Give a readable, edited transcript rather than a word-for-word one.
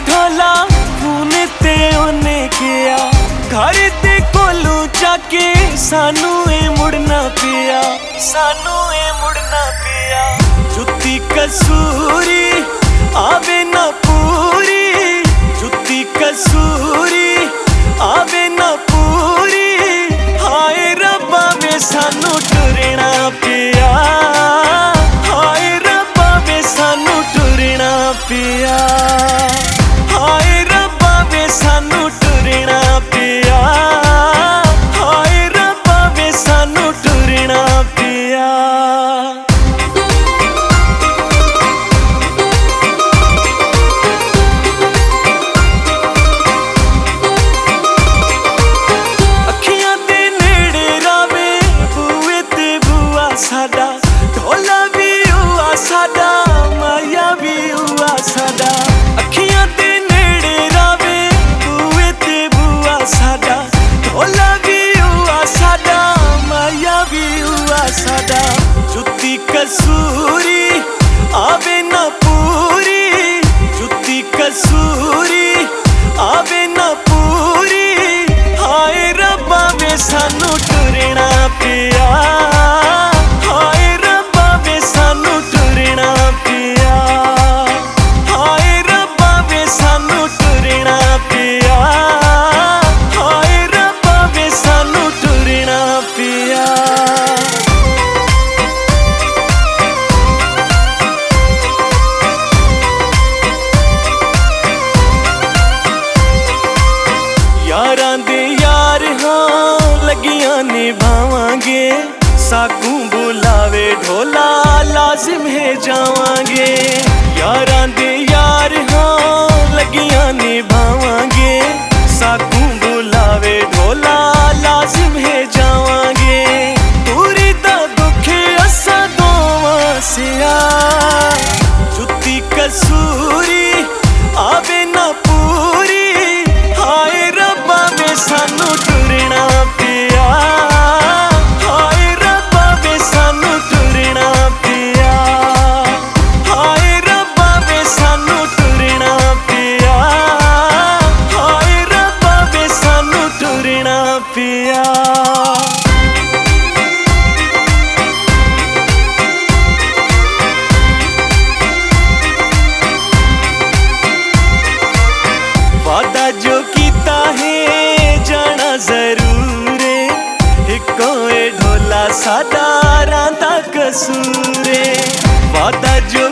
ढोला phone ते ओने किया, घर ते कोलू जाके सानू मुड़ना पिया, सानू मुड़ना पिया। जुत्ती कसूरी आवे ना पूरी, जुत्ती कसूरी आवे ना पूरी, हाय रब्बा वे सानू टुरना पिया, हाय रब्बा वे सानू टुरना पिया, हाय रब्बा वे सानू टुरना पिया, हाय रब्बा वे सानू टुरना पिया। साडा ढोला भी हुआ साडा, माया भी हुआ साडा, अखियां ते नेड़े रावे बूए ते बुआ साडा, ढोला भी हुआ साडा, माया भी हुआ साडा। जुत्ती कसूरी आवे ना पूरी, जुत्ती कसूरी आवे ना पूरी, हाय रब्बा वे सानू टुरना पिया, यारां दे यार हाँ लगियां निभावांगे, साकू बुलावे ढोला लाजिम है जावांगे। यारां दे यार हाँ लगियां निभावांगे, साकू बुलावे ढोला लाजिम है जावांगे। पूरी दा दुख असा दोवां सिया, जुत्ती कसूरी आवे ना पूरी, हाय रब्बा वे सानू टुरना पिया, हाय रब्बा वे सानू टुरना पिया, हाय रब्बा वे सानू टुरना पिया, हाय रब्बा वे सानू टुरना पिया। वादा जो कीता है जाना जरूर है, इको ढोला साडा रांदा कसूर है। वादा जो